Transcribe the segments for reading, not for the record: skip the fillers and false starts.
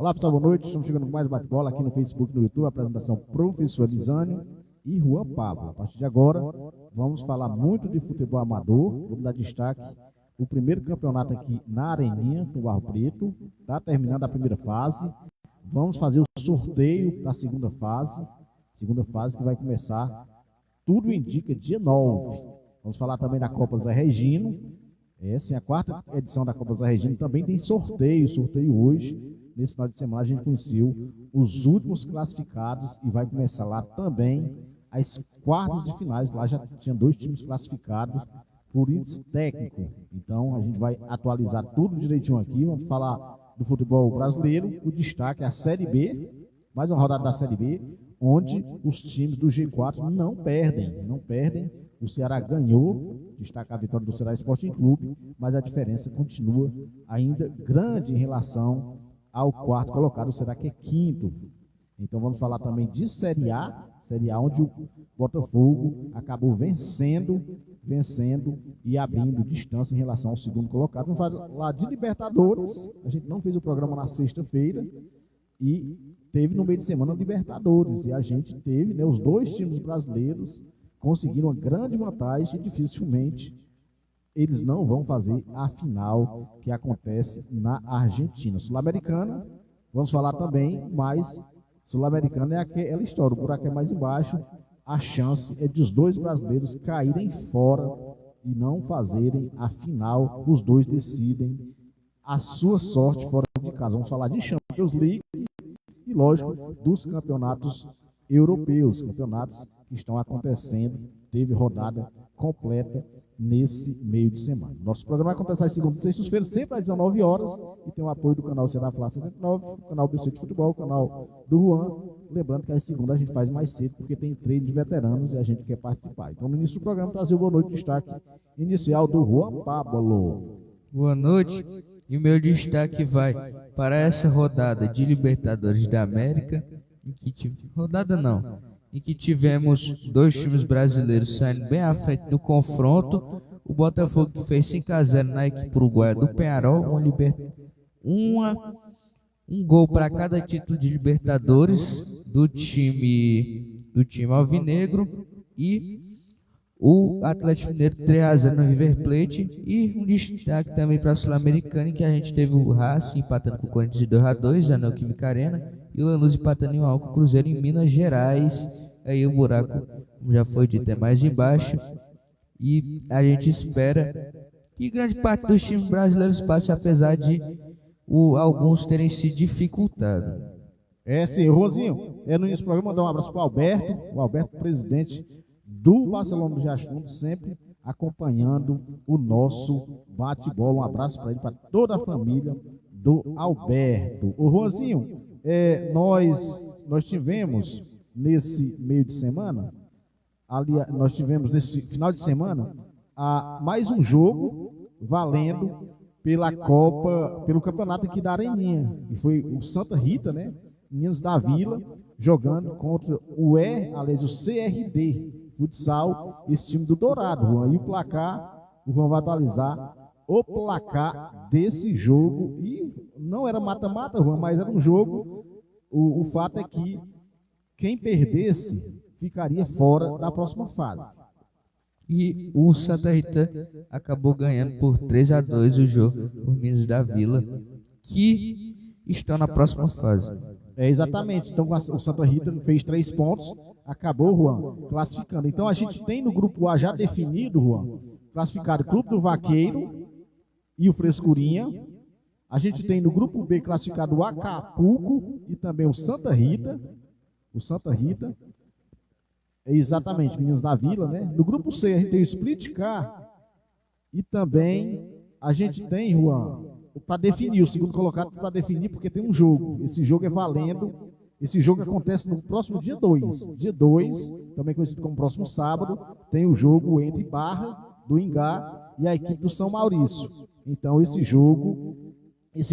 Olá pessoal, boa noite. Estamos chegando com mais bate-bola aqui no Facebook e no YouTube. Apresentação Professor Elisane e Juan Pablo. A partir de agora, vamos falar muito de futebol amador. Vamos dar destaque. O primeiro campeonato aqui na Areninha, no Barro Preto. Está terminando a primeira fase. Vamos fazer o sorteio da segunda fase. Segunda fase que vai começar, tudo indica, dia 9. Vamos falar também da Copa Zé Regino. Essa é a quarta edição da Copa Zé Regino. Também tem sorteio hoje. Nesse final de semana a gente conheceu os últimos classificados e vai começar lá também as quartas de finais. Lá já tinha 2 times classificados por índice técnico. Então a gente vai atualizar tudo direitinho aqui. Vamos falar do futebol brasileiro. O destaque é a Série B, mais uma rodada da Série B, onde os times do G4 não perdem. O Ceará ganhou, destaca a vitória do Ceará Sporting Clube, mas a diferença continua ainda grande em relação ao quarto colocado. Será que é quinto? Então vamos falar também de Série A, onde o Botafogo acabou vencendo e abrindo distância em relação ao segundo colocado. Vamos falar de Libertadores. A gente não fez o programa na sexta-feira e teve no meio de semana Libertadores, e a gente teve, né, os 2 times brasileiros conseguiram uma grande vantagem e dificilmente eles não vão fazer a final que acontece na Argentina. Sul-Americana, vamos falar também, mas Sul-Americana é aquela história, o buraco é mais embaixo, a chance é de os 2 brasileiros caírem fora e não fazerem a final. Os 2 decidem a sua sorte fora de casa. Vamos falar de Champions League e, lógico, dos campeonatos europeus, campeonatos que estão acontecendo. Teve rodada completa nesse meio de semana. Nosso programa vai acontecer às segundas e sextas-feiras, sempre às 19 horas, e tem o apoio do canal Ceará Fla 79, o canal BC de Futebol, o canal do Juan. Lembrando que às segundas a gente faz mais cedo, porque tem treino de veteranos e a gente quer participar. Então, no início do programa, trazer o boa noite, destaque inicial do Juan Pablo. Boa noite, e o meu destaque vai para essa rodada de Libertadores da América, em que tivemos 2 times brasileiros saindo bem à frente do confronto. O Botafogo que fez 5-0 na equipe uruguaia do Peñarol, um gol para cada título de Libertadores do time alvinegro, e o Atlético Mineiro 3-0 no River Plate. E um destaque também para a Sul-Americana, em que a gente teve o Racing empatando com o Corinthians 2-2 na Neoquímica Arena, e o Lanús empatando em 1-1 com o Cruzeiro em Minas Gerais. Aí o buraco, como já foi dito, é mais embaixo, e a gente espera que grande parte dos times brasileiros passe, apesar de alguns terem se dificultado. Sim, Rosinho, no início do programa mandar um abraço para o Alberto, presidente do Barcelona do Riacho, sempre acompanhando o nosso bate-bola. Um abraço para ele, para toda a família do Alberto. O Rosinho, nós tivemos nesse meio de semana, nós tivemos nesse final de semana mais um jogo valendo pelo campeonato aqui da Areninha, e foi o Santa Rita, né, Meninas da Vila, jogando contra o CRD Futsal, esse time do Dourado, Juan. E o placar, o Juan vai atualizar o placar desse jogo, e não era mata-mata, Juan, mas era um jogo. O fato é que quem perdesse ficaria fora da próxima fase. E o Santa Rita acabou ganhando por 3-2 o jogo, por Meninos da Vila, que estão na próxima fase. Exatamente. Então o Santa Rita fez 3 pontos, acabou, Juan, classificando. Então a gente tem no grupo A já definido, Juan, classificado o Clube do Vaqueiro e o Frescurinha. A gente tem no grupo B classificado o Acapulco e também o Santa Rita. Exatamente, Meninos da Vila, né? No grupo C a gente tem o Split Car, e também a gente tem, Juan, para definir, o segundo colocado para definir, porque tem um jogo. Esse jogo é valendo. Esse jogo acontece no próximo dia 2. Dia 2, também conhecido como próximo sábado, tem o jogo entre Barra do Ingá e a equipe do São Maurício. Então esse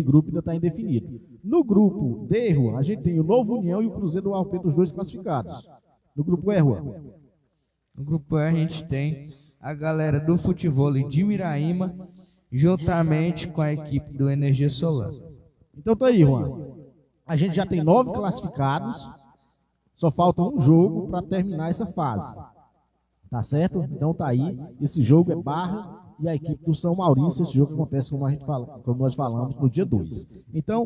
grupo ainda está indefinido. No grupo D, Juan, a gente tem o Novo União e o Cruzeiro do Barro Preto, os 2 classificados. No grupo E, Juan. No grupo E a gente tem a galera do futebol de Miraíma, juntamente com a equipe do Energia Solar. Então tá aí, Juan. A gente já tem 9 classificados, só falta um jogo para terminar essa fase. Tá certo? Então tá aí, esse jogo é Barra e a equipe do São Maurício. Esse jogo acontece como nós falamos no dia 2. Então,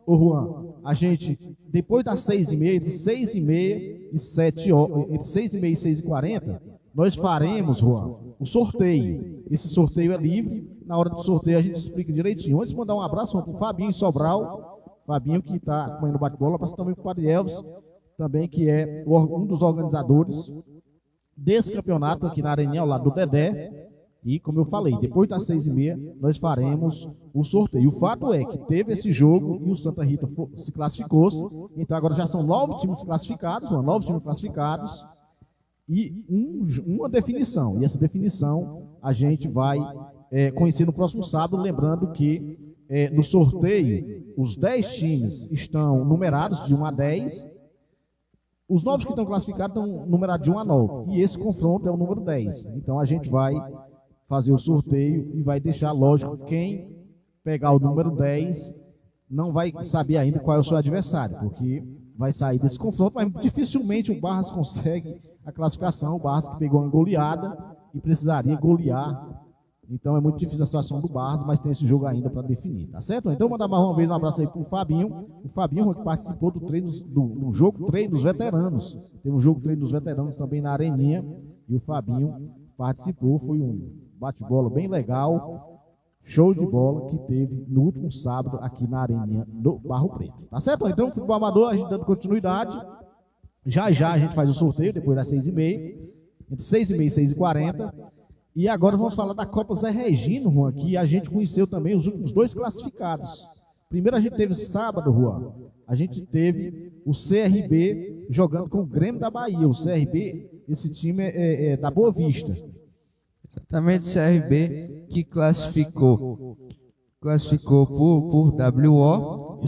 ô Juan, a gente, depois das 6h30, entre 6h30 e 7 horas, entre 6h30 e 6h40, nós faremos, Juan, o sorteio. Esse sorteio é livre, na hora do sorteio a gente explica direitinho. Antes de mandar um abraço para o Fabinho em Sobral, Fabinho que está acompanhando o bate-bola, abraço também para o Padre Elvis, também que é um dos organizadores desse campeonato aqui na Areninha, ao lado do Dedé. E, como eu falei, depois das 6h30, nós faremos o sorteio. O fato é que teve esse jogo e o Santa Rita se classificou. Então, agora já são 9 times classificados, 9 times classificados e uma definição. E essa definição a gente vai conhecer no próximo sábado. Lembrando que no sorteio, os 10 times estão numerados de 1 a 10. Os 9 que estão classificados estão numerados de 1 a 9. E esse confronto é o número 10. Então, a gente vai fazer o sorteio e vai deixar, lógico, quem pegar o número 10 não vai saber ainda qual é o seu adversário, porque vai sair desse confronto, mas dificilmente o Barras consegue a classificação. O Barras que pegou uma goleada e precisaria golear. Então é muito difícil a situação do Barras, mas tem esse jogo ainda para definir, tá certo? Então mandar mais uma vez um abraço aí para o Fabinho que participou do treino, do jogo treino dos veteranos. Tem um jogo treino dos veteranos também na Areninha, e o Fabinho participou. Foi um bate-bola bem legal, show de bola que teve no último sábado aqui na Areninha do Barro Preto, tá certo? Então futebol amador, a gente dando continuidade, já a gente faz o sorteio depois das 6h30, entre 6h30 e 6h40. E agora vamos falar da Copa Zé Regino, Juan, que a gente conheceu também os últimos 2 classificados. Primeiro a gente teve sábado, Juan, a gente teve o CRB jogando com o Grêmio da Bahia. O CRB, esse time é da Boa Vista. Exatamente, o CRB que classificou por WO.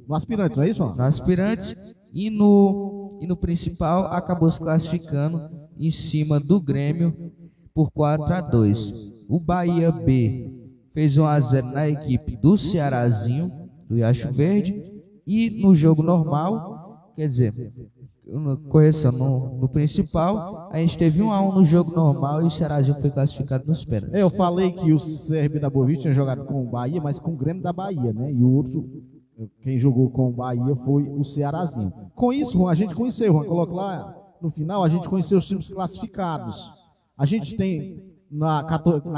No aspirante, não é isso, Juan? No aspirante e no principal acabou se classificando em cima do Grêmio por 4-2. O Bahia B fez 1-0 na equipe do Cearazinho, do Riacho Verde, e no jogo normal, quer dizer, correção, no principal, a gente teve 1-1 no jogo normal e o Cearazinho foi classificado nos pênaltis. Eu falei que o CRB da Boa Vista tinha jogado com o Bahia, mas com o Grêmio da Bahia, né? E o outro, quem jogou com o Bahia foi o Cearazinho. Com isso, Juan, a gente conheceu, Juan, coloca lá no final, a gente conheceu os times classificados. A gente tem na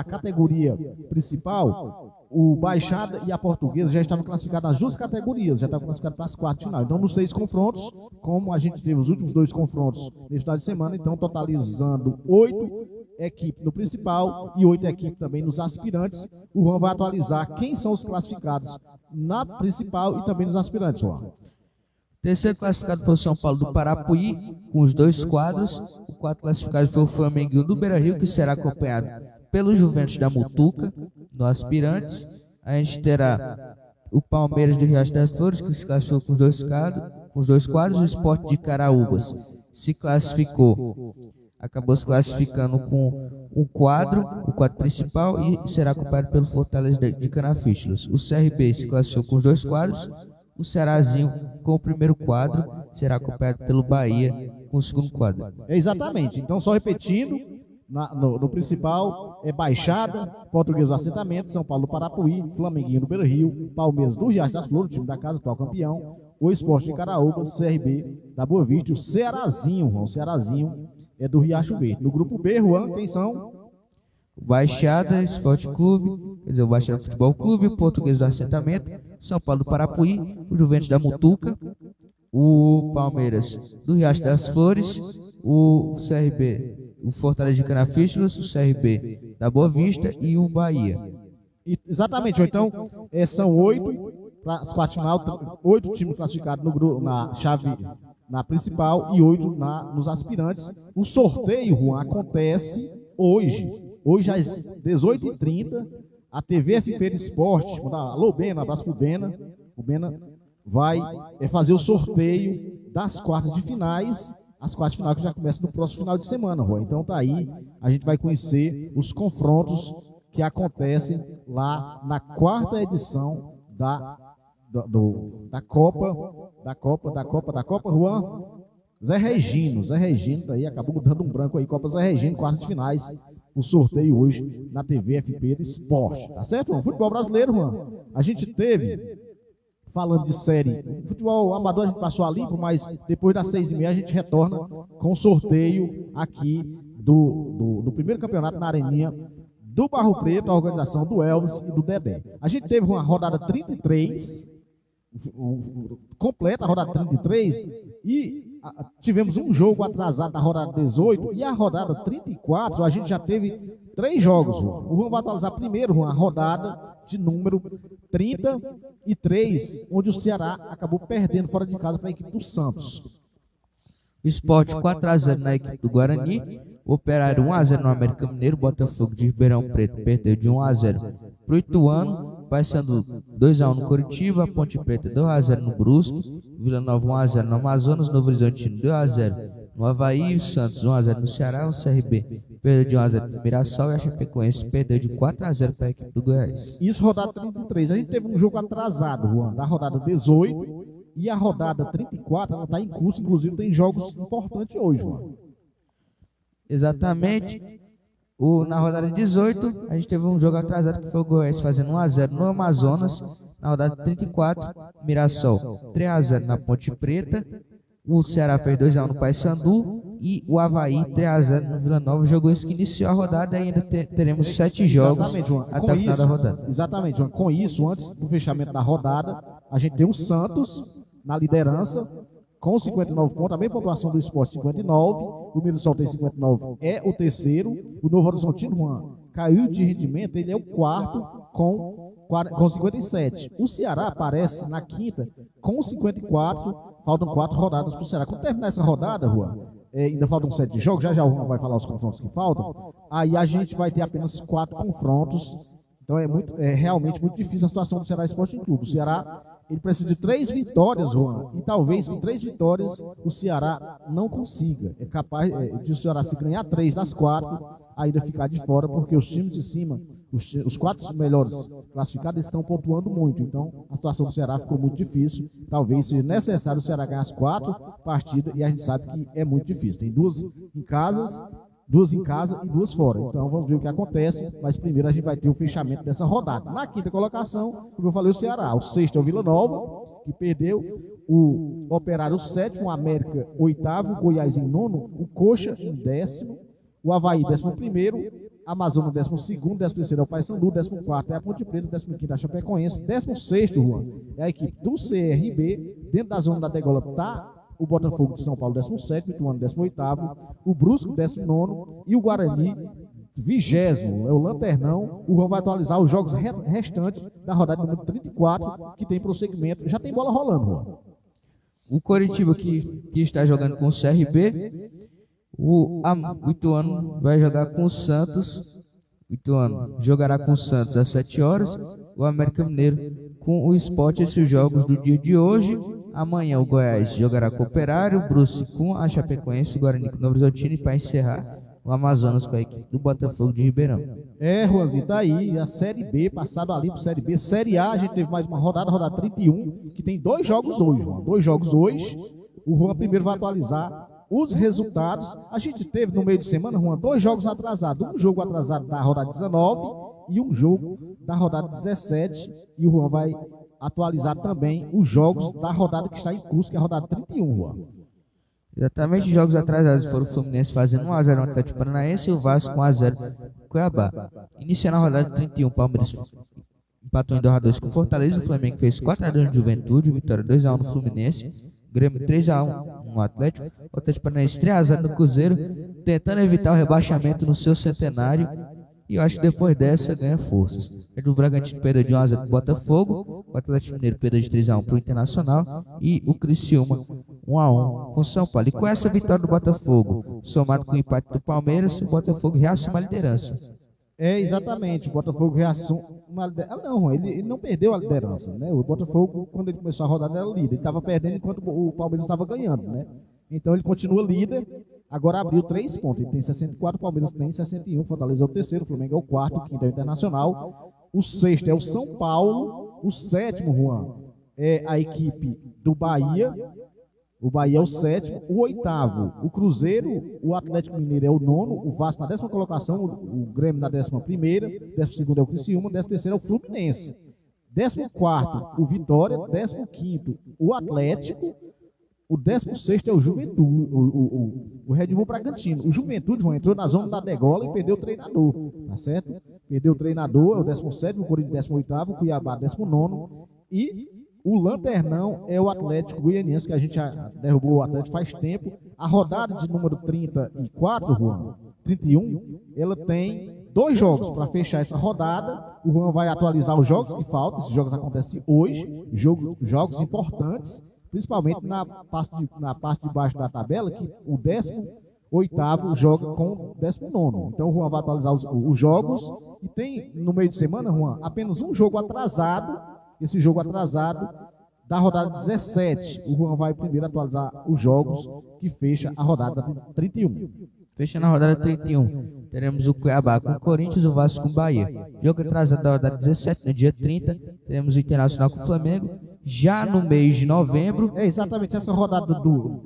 categoria principal, o Baixada e a Portuguesa já estavam classificados nas 2 categorias, já estavam classificados para as quartas de final. Então, nos 6 confrontos, como a gente teve os últimos 2 confrontos nesse final de semana, então totalizando 8 equipes no principal e 8 equipes também nos aspirantes, o Juan vai atualizar quem são os classificados na principal e também nos aspirantes, Juan. Terceiro classificado foi o São Paulo do Parapuí, com os 2 quadros. O quarto classificado foi o Flamenguinho do Beira-Rio, que será acompanhado pelo Juventus da Mutuca, no aspirantes. A gente terá o Palmeiras do Riacho das Flores, que se classificou com os 2 quadros. O Sport de Caraúbas se classificou, acabou se classificando com o quadro principal, e será acompanhado pelo Fortaleza de Canafístulas. O CRB se classificou com os 2 quadros. O Cearazinho, com o primeiro quadro, será acompanhado pelo Bahia com o segundo quadro. Exatamente. Então, só repetindo, no principal é Baixada, Português do Assentamento, São Paulo do Parapuí, Flamenguinho do Beira-Rio, Palmeiras do Riacho das Flores, o time da casa, atual campeão, o Sport de Caraúbas, CRB da Boa Vista, o Cearazinho, Juan. O Cearazinho é do Riacho Verde. No grupo B, Juan, quem são? O Baixada Esporte Clube, quer dizer, o Baixada Futebol Clube, o Português do Assentamento, São Paulo do Parapuí, o Juventus da Mutuca, o Palmeiras do Riacho das Flores, o CRB, o Fortaleza de Canafístulas, o CRB da Boa Vista e o Bahia. Exatamente, então são 8 para as quartas de final, 8 times classificados na chave, na principal, e 8 nos aspirantes. O sorteio, Juan, acontece hoje às 18h30, a TV FP Esporte, alô Bena, abraço pro Bena, o Bena vai fazer o sorteio das quartas de finais, as quartas de final que já começam no próximo final de semana, Juan. Então tá aí, a gente vai conhecer os confrontos que acontecem lá na 4ª edição da Copa, Juan. Zé Regino aí, acabou dando um branco aí, Copa Zé Regino, quartas de finais, o sorteio hoje na TV FP do Esporte, tá certo? O futebol brasileiro, Juan, a gente teve, falando de série, o futebol amador a gente passou a limpo, mas depois das 6h30 a gente retorna com o sorteio aqui do primeiro campeonato na Areninha, do Barro Preto, a organização do Elvis e do Dedé. A gente teve uma rodada 33, completa a rodada 33, e tivemos um jogo atrasado da rodada 18, e a rodada 34, a gente já teve 3 jogos. O Juan vai atualizar primeiro a rodada de número 33, onde o Ceará acabou perdendo fora de casa para a equipe do Santos. Sport 4-0 na equipe do Guarani, Operário 1-0 no América Mineiro, Botafogo de Ribeirão Preto perdeu de 1-0 para o Ituano, Paysandu 2-1 no Coritiba, Ponte Preta 2-0 no Brusque, Vila Nova 1-0 no Amazonas, Novo Horizontino 2-0 no Avaí, o Santos 1-0 no Ceará, o CRB perdeu de 1-0 para o Mirassol e a Chapecoense perdeu de 4-0 para a equipe do Goiás. Isso, rodada 33. A gente teve um jogo atrasado, Juan, da rodada 18, e a rodada 34, ela está em curso, inclusive tem jogos importantes hoje, Juan. Exatamente. Na rodada 18, a gente teve um jogo atrasado que foi o Goiás fazendo 1-0 no Amazonas. Na rodada 34, Mirassol 3-0 na Ponte Preta. O Ceará fez 2-1 no Paysandu. E o Avaí 3-0 no Vila Nova. Jogou isso que iniciou a rodada e ainda teremos 7 jogos até o final da rodada. Exatamente, João. Com isso, antes do fechamento da rodada, a gente tem o Santos na liderança, com 59 pontos, a mesma pontuação do Sport 59, o Mirassol tem 59, é o terceiro, o Novo Horizontino, Juan, caiu de rendimento, ele é o quarto com 57. O Ceará aparece na quinta com 54, faltam 4 rodadas para o Ceará. Quando terminar essa rodada, Juan, ainda faltam 7 jogos, já o Juan vai falar os confrontos que faltam, aí a gente vai ter apenas 4 confrontos, então é realmente muito difícil a situação do Ceará Esporte Clube. O Ceará, ele precisa de 3 vitórias, Juan, e talvez com 3 vitórias o Ceará não consiga. É capaz de o Ceará, se ganhar 3 das 4, ainda ficar de fora, porque os times de cima, os 4 melhores classificados, estão pontuando muito. Então, a situação do Ceará ficou muito difícil. Talvez seja necessário o Ceará ganhar as 4 partidas, e a gente sabe que é muito difícil. Tem 2 em casa e 2 fora. Então vamos ver o que acontece, mas primeiro a gente vai ter o fechamento dessa rodada. Na quinta colocação, como eu falei, o Ceará. O sexto é o Vila Nova, que perdeu. O Operário, o sétimo, o América, oitavo, o Goiás em nono, o Coxa em 10º, o Avaí, 11º, Amazonas, 12º, 13º é o Paysandu, 14º é a Ponte Preta, 15º é a Chapecoense, 16º, Juan, é a equipe do CRB, dentro da zona da degola está o Botafogo de São Paulo, 17º, o Ituano, 18º, o Brusque, 19º, e o Guarani, 20º, é o Lanternão. O Juan vai atualizar os jogos restantes da rodada número 34, que tem prosseguimento. Já tem bola rolando, Juan. O Coritiba que está jogando com o CRB, o Ituano vai jogar com o Santos. O Ituano jogará com o Santos às 7 horas, o América Mineiro com o Sport. Esses jogos do dia de hoje. Amanhã o Goiás jogará com o Operário, o Brusque com a Chapecoense, o Guarani com o Novo Horizontino, e para encerrar o Amazonas com a equipe do Botafogo de Ribeirão. Juanzinho, tá aí a Série B, passado ali para Série B. Série A, a gente teve mais uma rodada 31, que tem 2 jogos hoje, Juan. 2 jogos hoje. O Juan primeiro vai atualizar os resultados. A gente teve no meio de semana, Juan, 2 jogos atrasados. Um jogo atrasado da rodada 19 e um jogo da rodada 17. E o Juan vai atualizar também os jogos da rodada que está em curso, que é a rodada 31, Juan. Exatamente, os jogos atrasados foram o Fluminense fazendo 1-0 no Atlético Paranaense e o Vasco 1-0 Cuiabá. Iniciando a rodada 31, o Palmeiras empatou em 2-2 com o Fortaleza, o Flamengo fez 4-2 no Juventude, Vitória 2-1 no Fluminense, Grêmio 3-1 no Atlético, o Atlético Paranaense 3-0 no Cruzeiro, tentando evitar o rebaixamento no seu centenário. E eu acho que depois dessa ganha forças. O Bragantino perdeu de 1-0 para o Botafogo, o Atlético Mineiro perdeu de 3-1 para o Internacional e o Criciúma 1-1 com o São Paulo. E com essa vitória do Botafogo, somado com o empate do Palmeiras, o Botafogo reassume a liderança. Exatamente, o Botafogo reassume uma liderança. Não, ele não perdeu a liderança, né? O Botafogo, quando ele começou a rodada, era líder. Ele estava perdendo enquanto o Palmeiras estava ganhando, né? Então ele continua líder. Agora abriu 3 pontos. Ele tem 64, o Palmeiras tem 61, Fortaleza é o terceiro, o Flamengo é o quarto, o quinto é o Internacional, o sexto é o São Paulo, o sétimo, Juan, é a equipe do Bahia. O Bahia é o 7º, o 8º, o Cruzeiro, o Atlético Mineiro é o 9º, o Vasco na 10ª colocação, o Grêmio na 11ª, 12º é o Criciúma, 13º é o Fluminense. 14º, o Vitória, 15º, o Atlético, o 16º é o Juventude, o Red Bull Bragantino. O Juventude entrou na zona da degola e perdeu o treinador, tá certo? Perdeu o treinador, é o 17º, o Corinthians 18º, o Cuiabá 19º e o Lanternão é o Atlético Goianiense, que a gente já derrubou o Atlético faz tempo. A rodada de número 34, Juan, 31, ela tem 2 jogos para fechar essa rodada. O Juan vai atualizar os jogos que faltam. Esses jogos acontecem hoje, jogos importantes, principalmente na parte de baixo da tabela, que o 18º joga com o 19º. Então o Juan vai atualizar os jogos. E tem, no meio de semana, Juan, apenas um jogo atrasado. Esse jogo atrasado da rodada 17. O Juan vai primeiro atualizar os jogos que fecha a rodada 31. Fechando a rodada 31, teremos o Cuiabá com o Corinthians, o Vasco com o Bahia. Jogo atrasado da rodada 17, no dia 30, teremos o Internacional com o Flamengo. Já no mês de novembro... É exatamente essa rodada do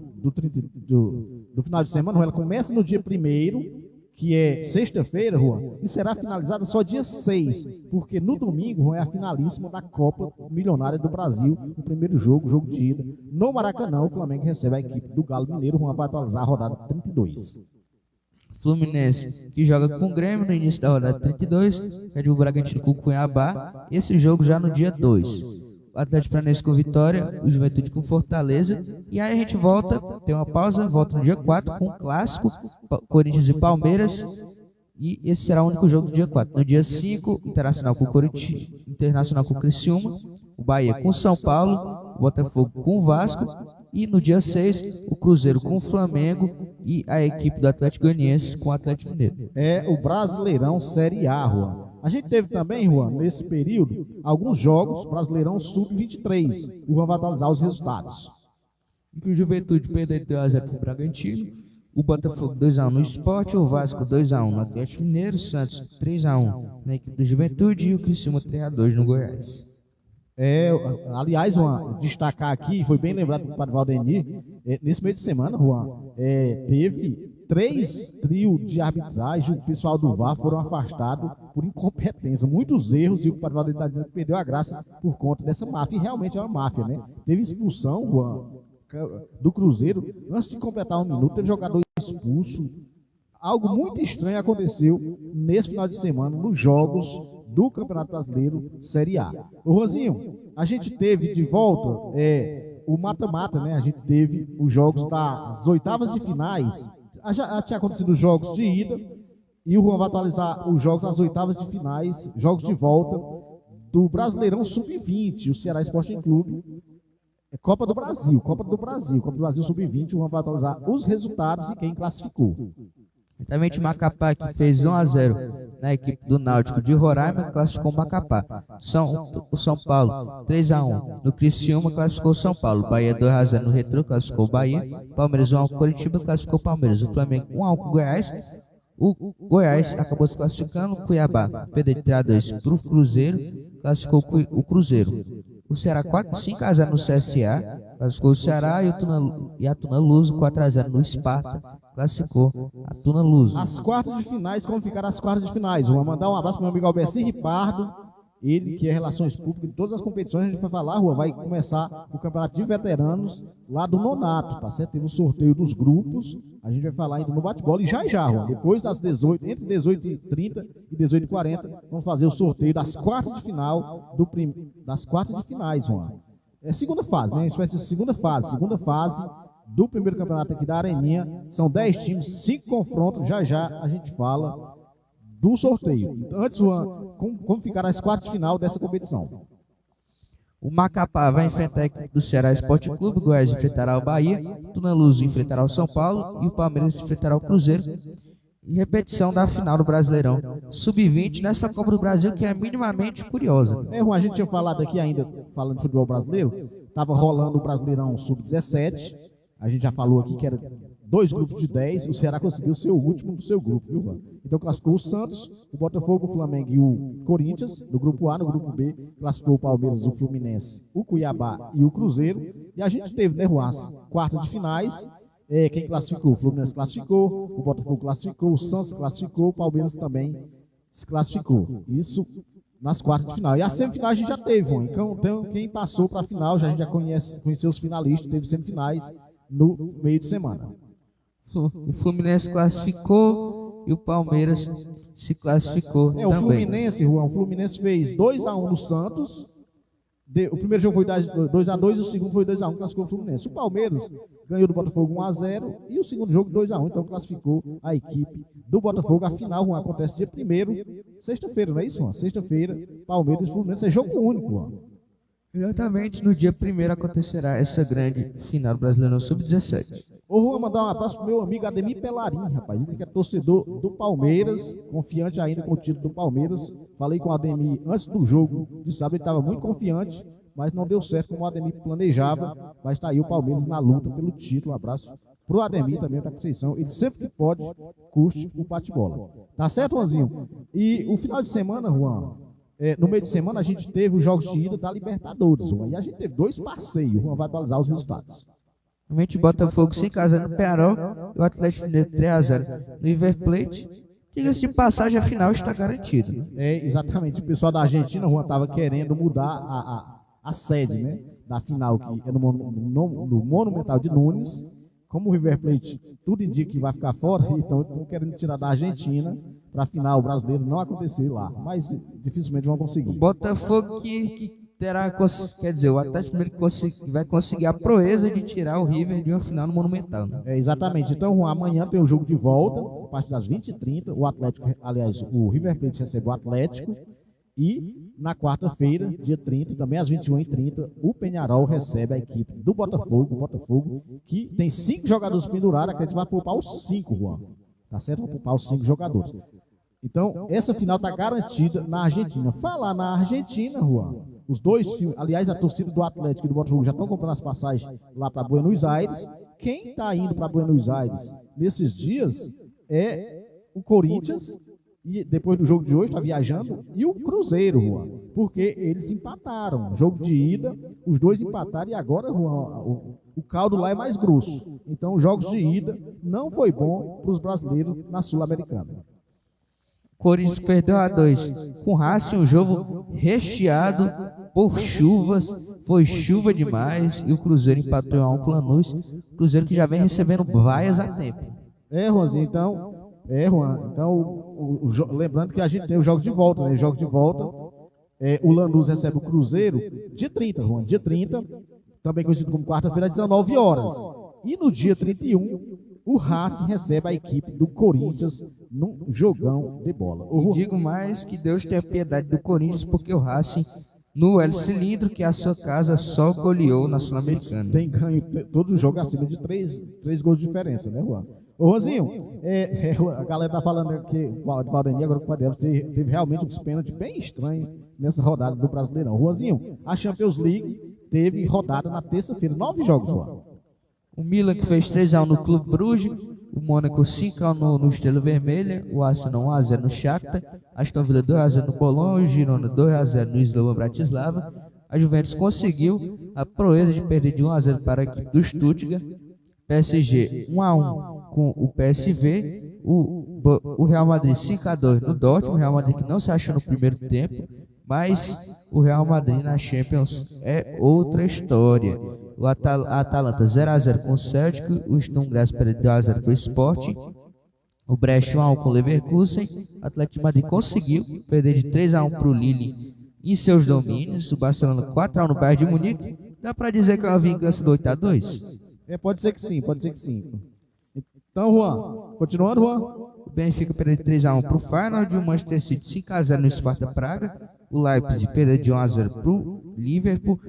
final de semana, ela começa no dia 1º, que é sexta-feira, Juan, e será finalizada só dia 6, porque no domingo, Juan, é a finalíssima da Copa Milionária do Brasil, o primeiro jogo de ida. No Maracanã, o Flamengo recebe a equipe do Galo Mineiro. Juan vai atualizar a rodada 32. Fluminense, que joga com o Grêmio no início da rodada 32, Red Bull Bragantino com o Cuiabá, esse jogo já no dia 2. O Atlético Paranaense com Vitória, o Juventude com Fortaleza, e aí a gente volta, tem uma pausa, volta no dia 4 com o Clássico, Corinthians e Palmeiras, e esse será o único jogo do dia 4. No dia 5, Internacional com o Corinthians, Internacional com o Criciúma, o Bahia com o São Paulo, o Botafogo com o Vasco, e no dia 6, o Cruzeiro com o Flamengo e a equipe do Atlético Goianiense com o Atlético Mineiro. É o Brasileirão Série A, Juan. A gente teve também, Juan, nesse período, alguns jogos Brasileirão Sub-23. O Juan vai atualizar os resultados. O Juventude perdeu 2x0 para o Bragantino, o Botafogo 2x1 no Sport, o Vasco 2x1 no Atlético Mineiro, o Santos 3x1 na equipe do Juventude e o Criciúma 3x2 no Goiás. Aliás, Juan, destacar aqui, foi bem lembrado do Padre Valdemir, nesse meio de semana, Juan, teve 3 trios de arbitragem. O pessoal do VAR foram afastados por incompetência, muitos erros, e o Padre Valdemir está dizendo que perdeu a graça por conta dessa máfia, e realmente é uma máfia, né? Teve expulsão, Juan, do Cruzeiro, antes de completar 1 minuto, teve jogador expulso. Algo muito estranho aconteceu nesse final de semana, nos jogos do Campeonato Brasileiro Série A. Ô Rosinho, a gente teve de volta o mata-mata, né? A gente teve os jogos das oitavas de finais. Já tinha acontecido os jogos de ida, e o Juan vai atualizar os jogos das oitavas de finais, jogos de volta do Brasileirão Sub-20, o Ceará Sporting Clube. Copa do Brasil Sub-20. O Juan vai atualizar os resultados e quem classificou. Exatamente, o Macapá, que fez 1x0 na equipe do Náutico de Roraima, classificou o Macapá. O São Paulo, 3x1 no Criciúma, classificou o São Paulo. Bahia 2x0 no Retrô, classificou o Bahia. Palmeiras 1x1 com o Coritiba, classificou o Palmeiras. O Flamengo 1x1 com o Goiás. O Goiás acabou se classificando. O Cuiabá perdeu de 3x2 para o Cruzeiro, classificou o Cruzeiro. O Ceará 5x0 no CSA, classificou o Ceará, e a Tuna Luso 4x0 no Sparta, classificou a Tuna Luso. As quartas de finais, como ficaram as quartas de finais? Vou mandar um abraço para o meu amigo Albeci Ripardo, ele que é Relações Públicas de todas as competições. A gente vai falar, Rua, vai começar o campeonato de veteranos lá do Nonato, tá certo? Teve um sorteio dos grupos, a gente vai falar ainda no bate-bola, e já, Rua, depois das 18, entre 18h30 e 18h40, vamos fazer o sorteio das quartas de final, das quartas de finais, Rua. É segunda fase, né? Isso vai ser segunda fase do primeiro campeonato aqui da Areninha. São 10 times, 5 confrontos, já a gente fala do sorteio. Então, antes, Juan, como ficará as quartas de final dessa competição? O Macapá vai enfrentar a equipe do Ceará Esporte Clube, o Goiás enfrentará o Bahia, Tuna Luso enfrentará o São Paulo e o Palmeiras enfrentará o Cruzeiro. E repetição da final do Brasileirão Sub-20 nessa Copa do Brasil, que é minimamente curiosa. Juan, a gente tinha falado aqui ainda, falando de futebol brasileiro, estava rolando o Brasileirão Sub-17, a gente já falou aqui que era 2 grupos de 10, o Ceará conseguiu ser o último do seu grupo, viu, Juan? Então classificou o Santos, o Botafogo, o Flamengo e o Corinthians, no grupo A. No grupo B, classificou o Palmeiras, o Fluminense, o Cuiabá e o Cruzeiro. E a gente teve, né, Juan, as quartas de finais. Quem classificou? O Fluminense classificou, o Botafogo classificou, o Santos classificou, o Palmeiras também se classificou. Isso nas quartas de final. E a semifinal a gente já teve, Juan. Então quem passou para a final, a gente já conheceu os finalistas, teve semifinais no meio de semana. O Fluminense classificou e o Palmeiras se classificou O também. Fluminense, Juan, o Fluminense fez 2-1 no Santos. O primeiro jogo foi 2-2 e o segundo foi 2-1, classificou o Fluminense. O Palmeiras ganhou do Botafogo 1-0 e o segundo jogo 2-1, então classificou a equipe do Botafogo. A final, Juan, acontece dia 1º, sexta-feira, não é isso, Juan? Sexta-feira, Palmeiras e Fluminense, é jogo único, Juan. Exatamente, no dia 1º acontecerá essa grande final do Brasileirão Sub-17. Ô, Juan, mandar um abraço pro meu amigo Ademir Pelarim, rapaz. Ele que é torcedor do Palmeiras, confiante ainda com o título do Palmeiras. Falei com o Ademir antes do jogo de sábado, ele estava muito confiante, mas não deu certo como o Ademir planejava. Mas está aí o Palmeiras na luta pelo título. Um abraço pro Ademir também da Conceição. Ele sempre que pode, curte o bate-bola. Tá certo, Juanzinho? E o final de semana, Juan, no meio de semana a gente teve os jogos de ida da Libertadores, Juan, e a gente teve 2 passeios. Juan vai atualizar os resultados. Realmente, Botafogo 5-0 no Pearol e o Atlético Mineiro 3-0 no River Plate. Diga-se de passagem, a final está garantida. Exatamente. O pessoal da Argentina, Juan, estava querendo mudar a sede, né, da final, que é no Monumental de Nunes. Como o River Plate tudo indica que vai ficar fora, então estão querendo tirar da Argentina para a final brasileira não acontecer lá. Mas dificilmente vão conseguir. O Botafogo que terá, quer dizer, o Atlético Mineiro vai conseguir a proeza de tirar o River de uma final no Monumental. Né? Exatamente. Então, Juan, amanhã tem o jogo de volta, a partir das 20h30. O Atlético, aliás, o River Plate recebe o Atlético. E na quarta-feira, dia 30, também às 21h30, o Peñarol recebe a equipe do Botafogo. O Botafogo, que tem 5 jogadores pendurados, que a gente vai poupar os 5, Juan. Tá certo? Vai poupar os 5 jogadores. Então, essa final está garantida na Argentina. Falar na Argentina, Juan, os dois, aliás, a torcida do Atlético e do Botafogo já estão comprando as passagens lá para Buenos Aires. Quem está indo para Buenos Aires nesses dias é o Corinthians, e depois do jogo de hoje está viajando, e o Cruzeiro, Juan, porque eles empataram. Jogo de ida, os dois empataram, e agora, Juan, o caldo lá é mais grosso. Então, os jogos de ida não foi bom para os brasileiros na Sul-Americana. Corinthians perdeu a 2 com o Racing, um jogo recheado por chuvas, foi chuva demais, e o Cruzeiro empatou em 1 com o Lanús. Cruzeiro que já vem recebendo vaias há tempo. Juanzinho, Juan, lembrando que a gente tem os jogos de volta, né? Jogos de volta, o Lanús recebe o Cruzeiro dia 30, Juan, dia 30, também conhecido como quarta-feira, às 19 horas. E no dia 31, o Racing recebe a equipe do Corinthians num jogão de bola. E digo mais que Deus tenha piedade do Corinthians, porque o Racing, no El Cilindro, que é a sua casa, só goleou na Sul-Americana. Tem ganho todo jogo acima de 3 gols de diferença, né, Juan? Ô, Rosinho, a galera tá falando que o Valdemir agora teve realmente uns pênaltis bem estranhos nessa rodada do Brasileirão. Rosinho, a Champions League teve rodada na terça-feira, 9 jogos, Juan. O Milan que fez 3-1 no Clube Bruges, o Mônaco 5-1 no Estrela Vermelha, o Arsenal 1-0 no Shakhtar, Aston Villa 2-0 no Bolonha, o Girona 2-0 no Slovan Bratislava. A Juventus conseguiu a proeza de perder de 1-0 para a equipe do Stuttgart. PSG 1-1 com o PSV, o Real Madrid 5-2 no Dortmund, o Real Madrid que não se achou no primeiro tempo, mas o Real Madrid na Champions é outra história. O Atalanta 0-0 com o Celtic, o Sturm Graz perdeu 2-0 para o Sporting, o Brecht 1-1 com o Leverkusen. O Atlético de Madrid conseguiu perder de 3-1 para o Lille em seus domínios, o Barcelona 4-1 no Bayern de Munique. Dá para dizer que é uma vingança do 8-2? Pode ser que sim, pode ser que sim. Então, Juan, continuando, Juan. O Benfica perdeu de 3-1 para o Feyenoord, o Manchester City 5-0 no Sparta Praga, o Leipzig perdeu de 1-0 para o Liverpool,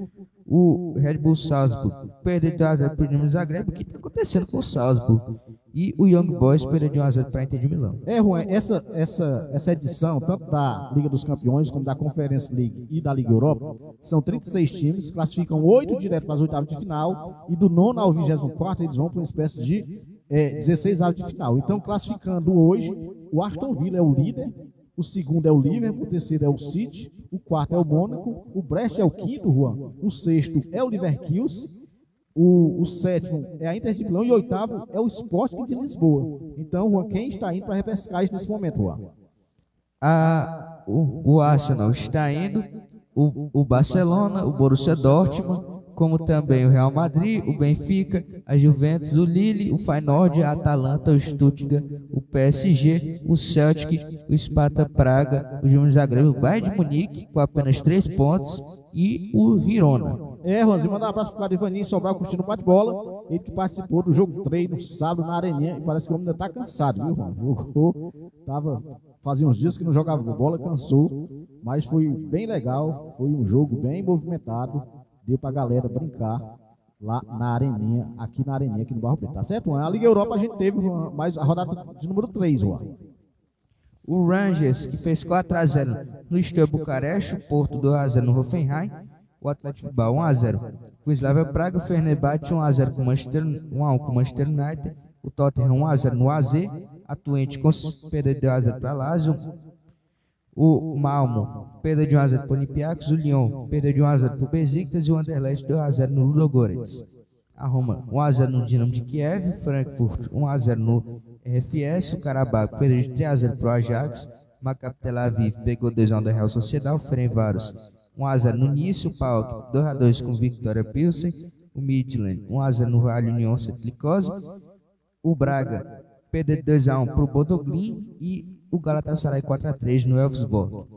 o Red Bull Salzburg perdeu de 1-0 para o Dinamo Zagreb. O que está acontecendo com o Salzburg? E o Young Boys perdeu de 1-0 para a Inter de Milão. Juan, essa edição, tanto da Liga dos Campeões, como da Conference League e da Liga Europa, são 36 times, classificam 8 direto para as oitavas de final, e do 9º ao 24º eles vão para uma espécie de 16 avos de final. Então, classificando hoje, o Aston Villa é o líder, o segundo é o Liverpool, o terceiro é o City, o quarto é o Mônaco, o Brest é o quinto, Juan, o sexto é o Leverkusen, o sétimo é a Inter de Milão e o oitavo é o Sporting de Lisboa. Então, Juan, quem está indo para a repescagem nesse momento, Juan? O Arsenal está indo, o Barcelona, o Borussia Dortmund, como também o Real Madrid, o Benfica, a Juventus, o Lille, o Feyenoord, a Atalanta, o Stuttgart, o PSG, o Celtic, o Sparta Praga, o Dinamo Zagreb, o Bayern de Munique, com apenas 3 pontos, e o Girona. Rosinho, mandar um abraço para o Ivaninho Sobral curtindo o bate-bola. Ele que participou do jogo treino sábado na Areninha. E parece que o homem ainda está cansado, viu, Juan? Jogou, fazia uns dias que não jogava bola, cansou. Mas foi bem legal. Foi um jogo bem movimentado. Deu para a galera brincar lá na Areninha, aqui no Barro Preto. Tá certo, Juan? A Liga Europa a gente teve mais a rodada de número 3, Juan. O Rangers, que fez 4-0 no Steaua Bucareste, o Porto 2-0 no Hoffenheim, o Atlético Bilbao 1-0 com o Slavia Praga, o Fenerbahçe 1-0 com o Manchester United, o Tottenham 1-0 no AZ, a Twente perdeu de 1-0 para Lazio, o Malmo perdeu de 1-0 para o Olympiacos, o Lyon perdeu de 1-0 para o Besiktas e o Anderlecht 2-0 no Ludogorets. A Roma 1-0 no Dinamo de Kiev, Frankfurt 1-0 no RFS, o Karabakh perdeu de 3-0 para o Ajax, Maccabi Tel Aviv pegou 2-1 da Real Sociedad, o Ferencváros 1-0 no Nice, o PAOK 2-2 com o Victoria Pilsen, o Midland 1-0 no Real União Saint-Glycose, o Braga perdeu de 2-1 para o Bodoglin e o Galatasaray 4-3 no Elfsborg.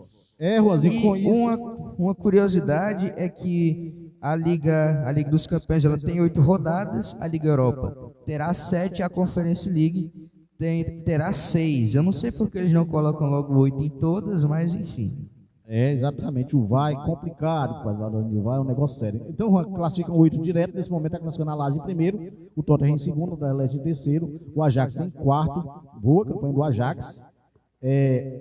Juanzinho, com isso... Uma curiosidade é que a Liga dos Campeões ela tem 8 rodadas, a Liga Europa terá 7, a Conference League terá 6. Eu não sei porque eles não colocam logo 8 em todas, mas enfim. Exatamente, o VAR é complicado, o VAR é um negócio sério. Então, classificam 8 direto, nesse momento está classificando a Lazio em primeiro, o Tottenham em segundo, o Anderlecht em terceiro, o Ajax em quarto, boa campanha do Ajax,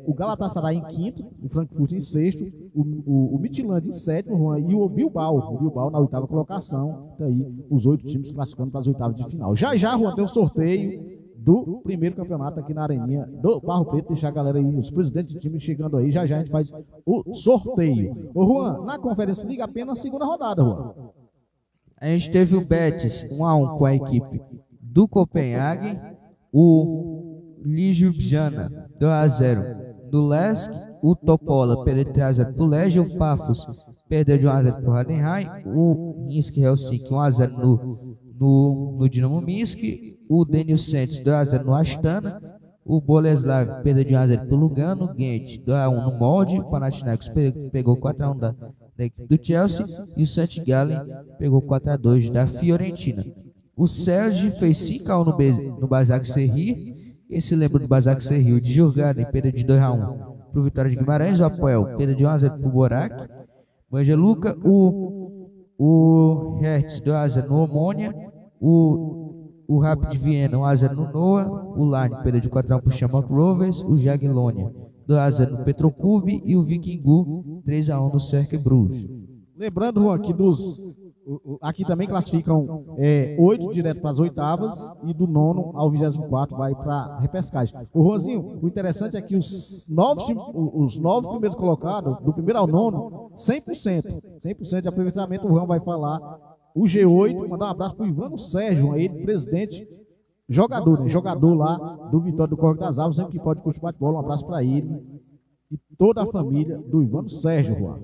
o Galatasaray em quinto, o Frankfurt em sexto, o Midtjylland em sétimo, e o Bilbao na oitava colocação. Daí os 8 times classificando para as oitavas de final. Já, Juan, tem um sorteio do primeiro campeonato aqui na Areninha do Barro Preto. Deixar a galera aí, os presidentes de time chegando aí. Já a gente faz o sorteio. Ô Juan, na Conferência Liga apenas a segunda rodada, Juan. A gente teve o Betis 1-1 com a equipe do Copenhague, o Ljubljana 2-0 do Lech, o Topola perdeu de 3-0 para o Lech, o Pafos perdeu de 1-0 para o Heidenheim, o Minsk Helsinki 1-0 no Dinamo Minsk, o Denil Santos 2-0 no Astana, o Boleslav perdeu de 1-0 para o Lugano, o Ghent 2-1 no Molde, o Panathinaikos pegou 4-1 da equipe do Chelsea e o St. Gallen pegou 4-2 da Fiorentina. O Celje fez 5-1 no Basak Serri. Esse lembra do Basak Serri, o de Djurgården perdeu de 2-1 para o Vitória de Guimarães, o Apoel perdeu de 1-0 para o Borac, o Angeluca, o Hertz 2-0 no Omônia, o Rapid Viena 1-0 no Noa, o Larne perdeu de 4-1 para o Shamrock Rovers, o Jagiellonia 2-0 no Petroclube e o Vikingu 3-1 no Cercle Bruges. Lembrando, Juan, que aqui também classificam 8 direto para as oitavas e do 9º ao 24º vai para a repescagem. O Juanzinho, o interessante é que os 9 primeiros colocados, do primeiro ao 9º, 100% de aproveitamento. O Juan vai falar. O G8, mandar um abraço para o Ivano Sérgio, ele, presidente, jogador lá do Vitória do Córrego das Árvores, sempre que pode curtir bate-bola. Um abraço para ele e toda a família do Ivano Sérgio, Juan.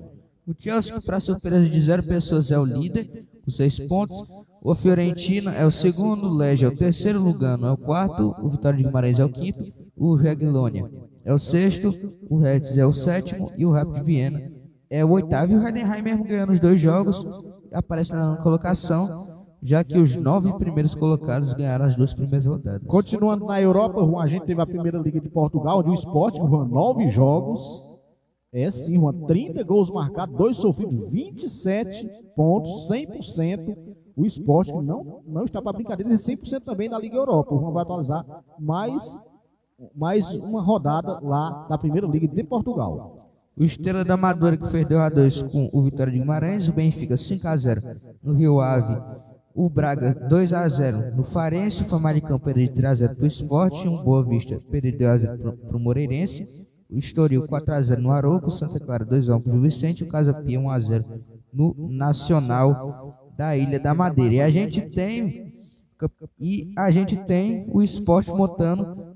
O Chelsea, para surpresa de 0 pessoas, é o líder, com 6 pontos. O Fiorentina é o segundo, o Lege é o terceiro, o Lugano é o quarto, o Vitória de Guimarães é o quinto, o Jagiellonia é o sexto, o Hertz é o sétimo e o Rapid Viena é o oitavo. E o Heidenheim mesmo ganhando os 2 jogos, aparece na nona colocação, já que os 9 primeiros colocados ganharam as 2 primeiras rodadas. Continuando na Europa, Juan, a gente teve a primeira Liga de Portugal, onde o Sporting, Juan, 9 jogos. Sim, Juan, 30 gols marcados, 2 sofridos, 27 pontos, 100%. O Sport não está para brincadeira, é 100% também na Liga Europa. O Juan vai atualizar mais uma rodada lá da primeira Liga de Portugal. O Estrela da Amadora, que fez 2-2 com o Vitória de Guimarães, o Benfica 5-0 no Rio Ave O Braga 2-0 no Farense, o Famalicão perdeu de 3-0 para o Sport, um Boa Vista perdeu 2-0 para o Moreirense, o Estoril 4-0 no Arouca, o Santa Clara 2-1 para o Vicente, o Casa Pia 1-0 no Nacional da Ilha da Madeira. E a gente tem o Sport montando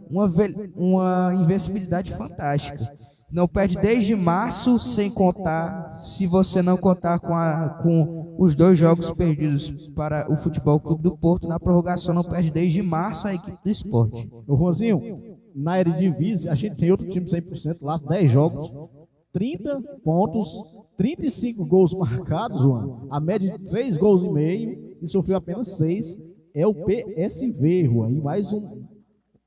uma invencibilidade fantástica. Não perde desde março, sem contar, se você não contar com os 2 jogos perdidos para o Futebol Clube do Porto, na prorrogação não perde desde março a equipe do Sport. Ô Juanzinho, na Eredivisie, a gente tem outro time 100% lá, 10 jogos, 30 pontos, 35 gols marcados, Juan, a média de 3 gols e meio, e sofreu apenas 6, é o PSV, Juan, e mais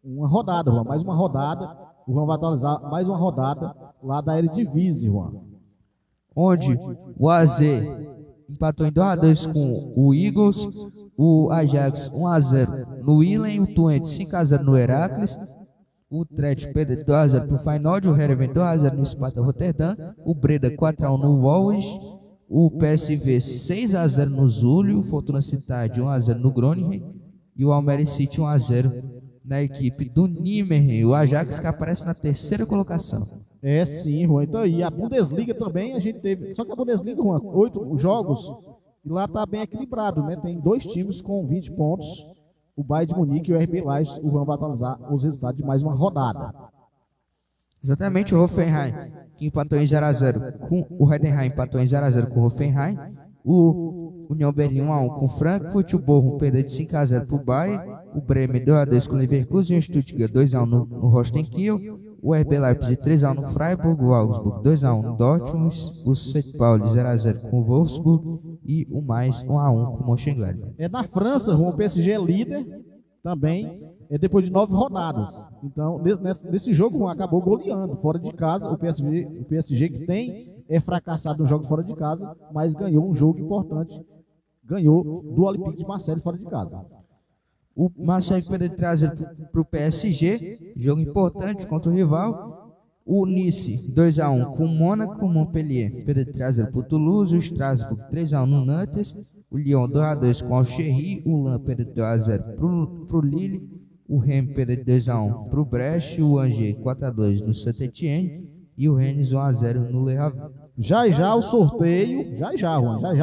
uma rodada, Juan, mais uma rodada. O Juan vai atualizar mais uma rodada lá da Eredivisie, Juan. Onde o AZ empatou em 2-2 com o Eagles, o Ajax 1-0 no Willen, o Twente 5-0 no Heracles, o Utrecht perdeu 2-0 para o Feyenoord, o Heerenveen 2-0 no Sparta Rotterdam, o Breda 4-1 no Wolves, o PSV 6-0 no Zulu, o Fortuna Sittard 1-0 no Groningen e o Almere City 1-0 na equipe do Nijmegen, o Ajax que aparece na 3ª colocação. É sim, Juan. Então, e a Bundesliga também a gente teve. Só que a Bundesliga, Juan, 8 jogos, e lá tá bem equilibrado, né? Tem 2 times com 20 pontos, o Bayern de Munique e o RB Leipzig. O Juan vai atualizar os resultados de mais uma rodada. Exatamente, o Hoffenheim, que empatou em 0-0 com o Heidenheim, empatou em 0-0 com o Hoffenheim. O União Berlim 1-1 com o Frankfurt, o Bochum perdeu de 5-0 para o Bayern, o Bremen 2-2 com o Leverkusen, o Stuttgart 2-1 no Holstein Kiel, o RB Leipzig 3-1 no Freiburg, o Augsburg 2-1 no Dortmund, o St. Pauli 0-0 com o Wolfsburg e o mais 1-1 com o Mönchengladbach. É na França, Juan, o PSG é líder também, depois de 9 rodadas. Então, nesse jogo, Juan, acabou goleando fora de casa. O PSG que é fracassado nos jogos fora de casa, mas ganhou um jogo importante. Ganhou do Olympique de Marseille fora de casa. O Marseille perdeu de 3-0 para o PSG, jogo importante contra o rival. O Nice 2-1 com o Mônaco, o Montpellier perdeu de 3-0 para o Toulouse, o Strasbourg 3-1 no Nantes, o Lyon 2-2 com o Algerie, o Lens perdeu de 2-0 para o Lille, o Rennes perdeu de 2-1 para o Brest, o Angers 4-2 no Saint-Étienne e o Rennes 1-0 no Le Havre. Já o sorteio, Juan,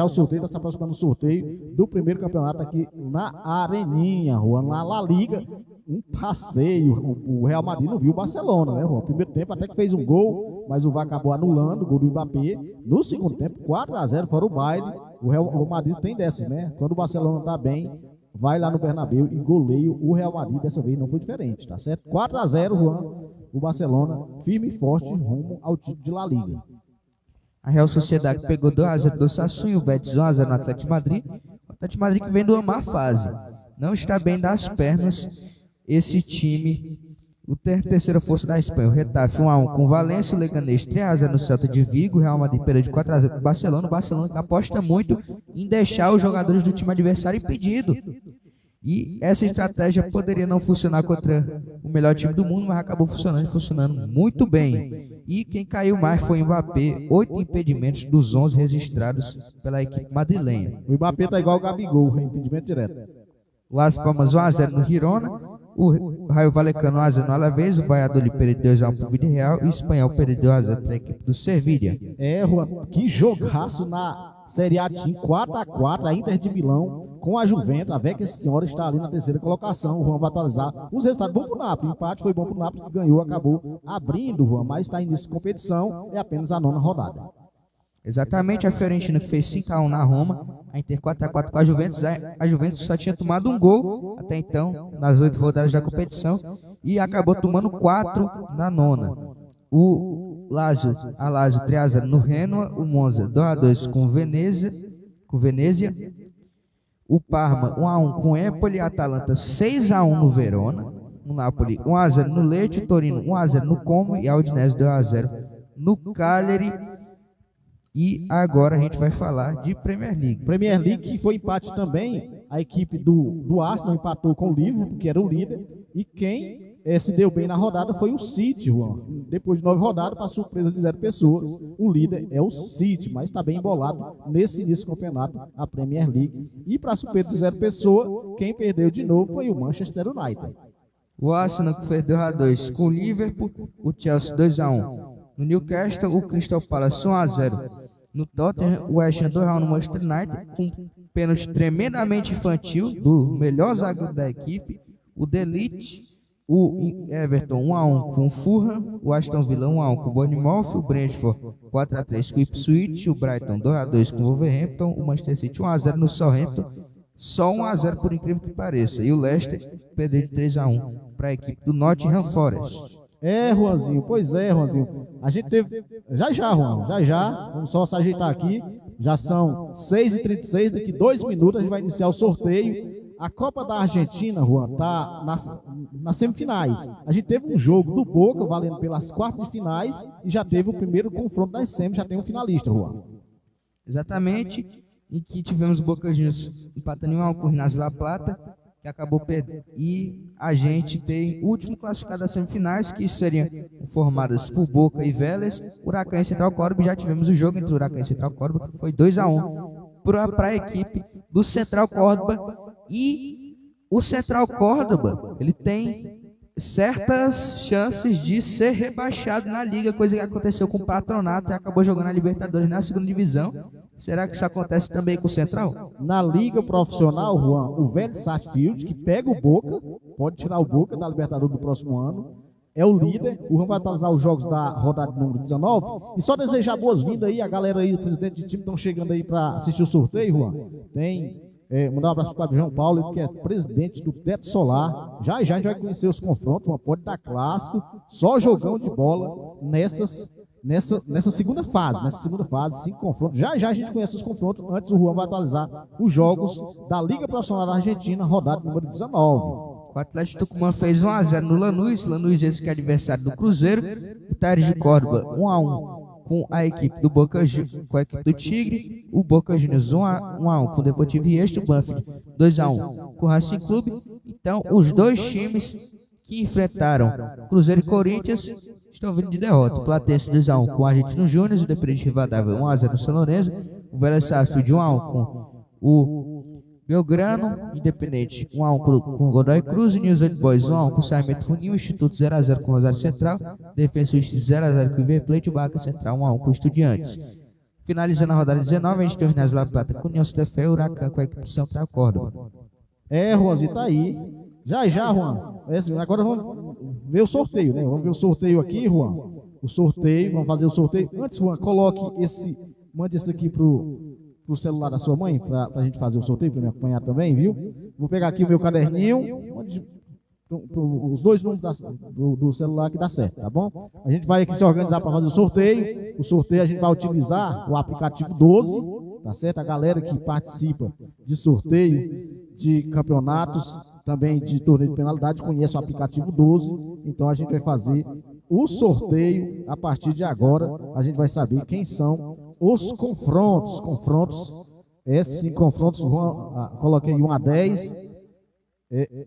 o sorteio, está se aproximando do sorteio do primeiro campeonato aqui na Areninha, Juan, na La Liga, um passeio. O Real Madrid não viu o Barcelona, né, Juan? Primeiro tempo até que fez um gol, mas o VAR acabou anulando o gol do Mbappé. No segundo tempo, 4-0 fora o baile. O Real Madrid tem dessas, né? Quando o Barcelona está bem, vai lá no Bernabéu e goleia o Real Madrid. Dessa vez não foi diferente, tá certo? 4-0, Juan, o Barcelona firme e forte rumo ao título de La Liga. A Real Sociedade pegou 2-0 do Sassuolo, o Betis 1-0 no Atlético de Madrid. O Atlético de Madrid que vem de uma má fase. Não está bem das pernas esse time. O terceira força da Espanha, o Getafe 1-1 com o Valência, o Leganés 3-0 no Celta de Vigo, o Real Madrid perdeu de 4-0 para o Barcelona. O Barcelona que aposta muito em deixar os jogadores do time adversário impedido. E essa estratégia poderia não funcionar contra o melhor time do mundo, mas acabou funcionando muito bem. E quem caiu mais foi o Mbappé, 8 impedimentos dos 11 registrados pela equipe madrilenha. O Mbappé tá igual o Gabigol, impedimento direto. Las Palmas 1-0 no Girona, o Raio Vallecano 1-0 no Alavés, o Valladolid perdeu 2-1 para o Villarreal e o Espanhol perdeu 2-0 para a equipe do Sevilla. Juan, que jogaço na Série A Team, 4-4, a Inter de Milão com a Juventus. A Vecchia Senhora está ali na 3ª colocação. O Juan vai atualizar os resultados. Bom para o Napoli, o empate foi bom para o Napoli, que ganhou, acabou abrindo, Juan, mas está início de competição, é apenas a 9ª rodada. Exatamente, a Fiorentina que fez 5-1 na Roma, a Inter 4-4 com a Juventus. A Juventus só tinha tomado um gol até então, nas 8 rodadas da competição, e acabou tomando 4 na 9ª. O Lazio 3-0 no Genoa, o Monza 2-2 com o Venezia, o Parma 1-1 com o Empoli, a Atalanta 6-1 no Verona, o Napoli 1-0 no Lecce, o Torino 1-0 no Como e a Udinese 2-0 no Cagliari. E agora a gente vai falar de Premier League. Premier League que foi empate também. A equipe do Arsenal empatou com o Liverpool, que era o líder. E quem se deu bem na rodada foi o City, Juan. Depois de 9 rodadas, para surpresa de 0 pessoas, o líder é o City, mas está bem embolado nesse início do campeonato, a Premier League. E para surpresa de 0 pessoas, quem perdeu de novo foi o Manchester United. O Arsenal que fez 2-2 com o Liverpool, o Chelsea 2-1. No Newcastle, o Crystal Palace 1-0. No Tottenham, o West Ham 2-1 no Manchester United, com um pênalti tremendamente infantil do melhor zagueiro da equipe, o De Ligt. O Everton 1-1 com o Fulham, o Aston Villa 1-1 com o Bournemouth, o Brentford 4-3 com o Ipswich, o Brighton 2-2 com o Wolverhampton, o Manchester City 1-0 no Southampton, só 1-0 por incrível que pareça, e o Leicester perdeu de 3-1 para a equipe do Nottingham Forest. Juanzinho, pois é, Juanzinho. A gente teve. Já, Juan, já. Vamos só se ajeitar aqui. Já são 6h36, daqui 2 minutos a gente vai iniciar o sorteio. A Copa da Argentina, Juan, está nas semifinais. A gente teve um jogo do Boca, valendo pelas quartas de finais, e já teve o primeiro confronto das semis, já tem um finalista, Juan. Exatamente, em que tivemos o Boca Juniors empatando em 1-1 com o Ginásio La Plata, que acabou perdendo. E a gente tem o último classificado das semifinais, que seriam formadas por Boca e Vélez, Huracan e Central Córdoba. Já tivemos o jogo entre Huracan e Central Córdoba, que foi 2-1 para a equipe do Central Córdoba. E o Central Córdoba, ele tem certas chances de ser rebaixado na liga, coisa que aconteceu com o Patronato e acabou jogando a Libertadores na segunda divisão. Será que isso acontece também com o Central? Na liga profissional, Juan, o Vélez Sarsfield, que pega o Boca, pode tirar o Boca da Libertadores do próximo ano, é o líder. O Juan vai atualizar os jogos da rodada número 19. E só desejar boas-vindas aí, a galera aí, o presidente de time, estão chegando aí para assistir o sorteio, Juan. Mandar um abraço para o João Paulo, que é presidente do Teto Solar. Já a gente vai conhecer os confrontos, uma pode dar clássico, só jogão de bola nessa segunda fase, 5 confrontos. Já a gente conhece os confrontos, antes o Juan vai atualizar os jogos da Liga Profissional da Argentina, rodada número 19. O Atlético Tucumã fez 1-0 no Lanús esse que é adversário do Cruzeiro. O Tares de Córdoba 1-1 com a equipe do com a equipe do Tigre, o Boca Juniors 1-1 com o Deportivo Riestra, o Banfield 2-1 com o Racing Clube. Então, os dois times que enfrentaram Cruzeiro e Corinthians estão vindo de derrota. O Platense 2-1 com o Argentino Júnior, o Independente Rivadavia 1-0 no São Lourenço, o Vélez Sarsfield 1-1 com o Belgrano, Independente 1-1 com o Godoy Cruz, News Old Boys 1-1 com o Sarmento Juninho, Instituto 0-0 com o Rosário Central, Defensa Justiça 0-0 com o River Plate, o Barca Central 1-1 com o Estudiantes. Finalizando a rodada 19, a gente tem o Ginásio La Plata com o União Santa Fé e o Huracan com a equipe de Central Córdoba. Juanzinho, tá aí. Já, Juan. Agora vamos ver o sorteio, né? Vamos ver o sorteio aqui, Juan. O sorteio, vamos fazer o sorteio. Antes, Juan, mande esse aqui pro celular da sua mãe, para a gente fazer o sorteio, para me acompanhar também, viu? Vou pegar aqui o meu caderninho, os dois números do celular que dá certo, tá bom? A gente vai aqui se organizar para fazer o sorteio. O sorteio a gente vai utilizar o aplicativo 12, tá certo? A galera que participa de sorteio, de campeonatos, também de torneio de penalidade, conhece o aplicativo 12. Então a gente vai fazer o sorteio a partir de agora. A gente vai saber quem são os confrontos. Esses confrontos, coloquei 1 a 10.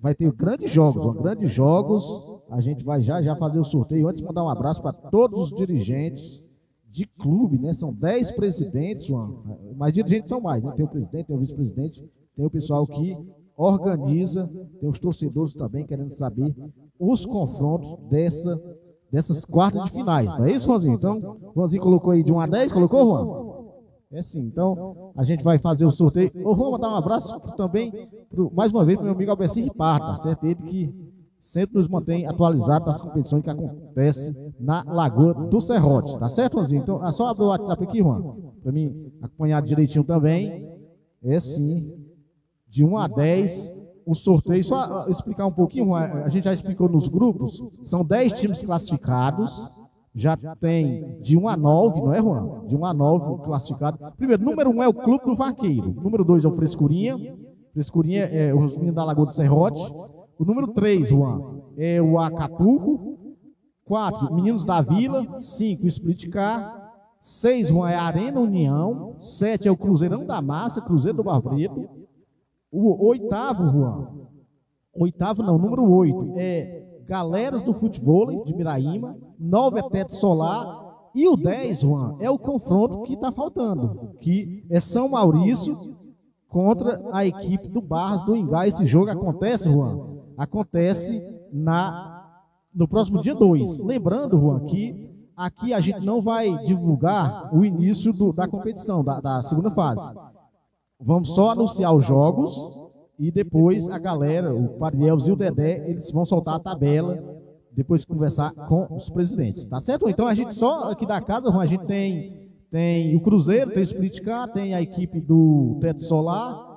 Vai ter grandes jogos. A gente vai já fazer o sorteio. Antes, mandar um abraço para todos os dirigentes de clube, né? São 10 presidentes, mas dirigentes são mais, né? Tem o presidente, tem o vice-presidente, tem o pessoal que organiza, tem os torcedores também querendo saber os confrontos dessas quartas de finais. Não é isso, Juanzinho? Então, o Juanzinho colocou aí de 1 a 10, colocou, Juan? É sim. Então, a gente vai fazer o sorteio. Ô, Juan, mandar um abraço também, mais uma vez, para o meu amigo Alberci Ripardo, tá certo? Ele que sempre nos mantém atualizados das competições que acontecem na Lagoa do Serrote, tá certo, Juanzinho? Então, é só abrir o WhatsApp aqui, Juan, para mim acompanhar direitinho também. É sim. De 1 a 10, o sorteio, só explicar um pouquinho, a gente já explicou nos grupos, são 10 times classificados, já tem de 1 a 9, não é, Juan? De 1 a 9 classificado. Primeiro, número 1 é o Clube do Vaqueiro, número 2 é o Frescurinha é os meninos da Lagoa do Serrote, o número 3, Juan, é o Acapulco, 4, Meninos da Vila, 5, Split Car, 6, Juan, é a Arena União, 7 é o Cruzeirão da Massa, Cruzeiro do Barreto. O oitavo, Juan, número 8, é Galeras do Futevôlei de Miraíma, 9 é Teto Solar, e o 10, Juan, é o confronto que está faltando, que é São Maurício contra a equipe do Barras do Ingá. Esse jogo acontece, Juan? Acontece no próximo dia 2. Lembrando, Juan, que aqui a gente não vai divulgar o início da competição, da segunda fase. Vamos só anunciar os jogos e depois a galera, o Pariels e o Dedé, eles vão soltar a tabela depois de conversar com os presidentes. Tá certo? Então a gente só aqui da casa, Juan, a gente tem o Cruzeiro, tem o Split Car, tem a equipe do Teto Solar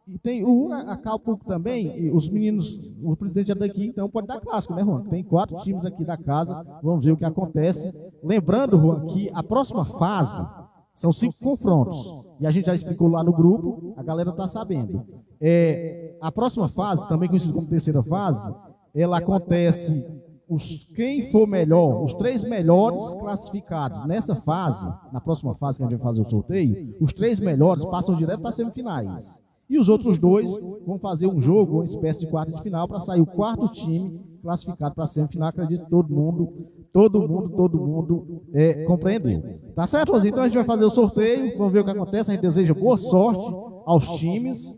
e tem o Acapulco também. E os meninos, o presidente é daqui, então pode dar clássico, né, Juan? Tem 4 times aqui da casa, vamos ver o que acontece. Lembrando, Juan, que a próxima fase são 5 confrontos. E a gente já explicou lá no grupo, a galera está sabendo. A próxima fase, também conhecida como terceira fase, ela acontece, quem for melhor, os 3 melhores classificados nessa fase, na próxima fase que a gente vai fazer o sorteio, os 3 melhores passam direto para as semifinais. E os outros 2 vão fazer um jogo, uma espécie de quarta de final, para sair o 4º time classificado para a semifinal. Acredito que todo mundo compreendeu. Tá certo, Rosinho? Então a gente vai fazer o sorteio, vamos ver o que acontece. A gente deseja boa sorte aos times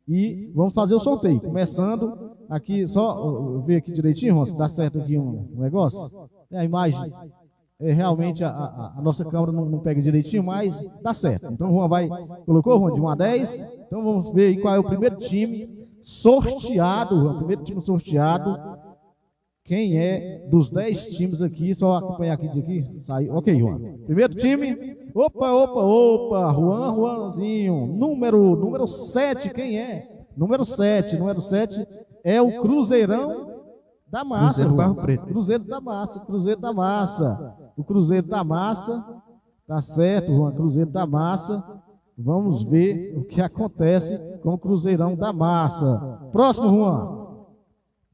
e vamos fazer o sorteio. Começando aqui, só ver aqui direitinho, Ron, se dá certo aqui um negócio. A imagem, realmente a nossa câmera não pega direitinho, mas dá certo. Então o Juan colocou, Juan, de 1 a 10. Então vamos ver aí qual é o primeiro time sorteado, Juan, o primeiro time sorteado. Quem é dos 10 times aqui, só acompanhar aqui, saiu. Ok, Juan. Primeiro time, opa, Juanzinho, número 7, quem é? Número 7 é o Cruzeirão da Massa. Cruzeiro Barro Preto. Cruzeiro da Massa. O Cruzeiro da Massa, tá certo, Juan, Cruzeiro da Massa. Vamos ver o que acontece com o Cruzeirão da Massa. Próximo, Juan.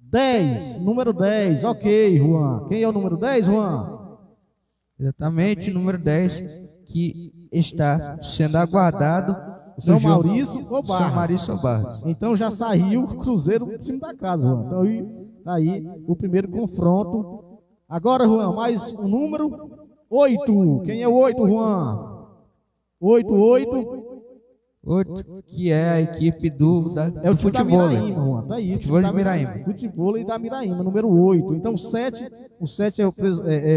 10, número 10, ok, Juan. Quem é o número 10, Juan? Exatamente, número 10, que está sendo aguardado. São Maurício ou Barras? São Maurício ou Barras. Então já saiu o Cruzeiro do time da casa, Juan. Então aí o primeiro confronto. Agora, Juan, mais um número. 8. Quem é o 8, Juan? 8, que é a equipe do futebol da Miraíma, Juan. Tá aí, futebol de Miraíma. Futebol da Miraíma, número 8. Então o 7 é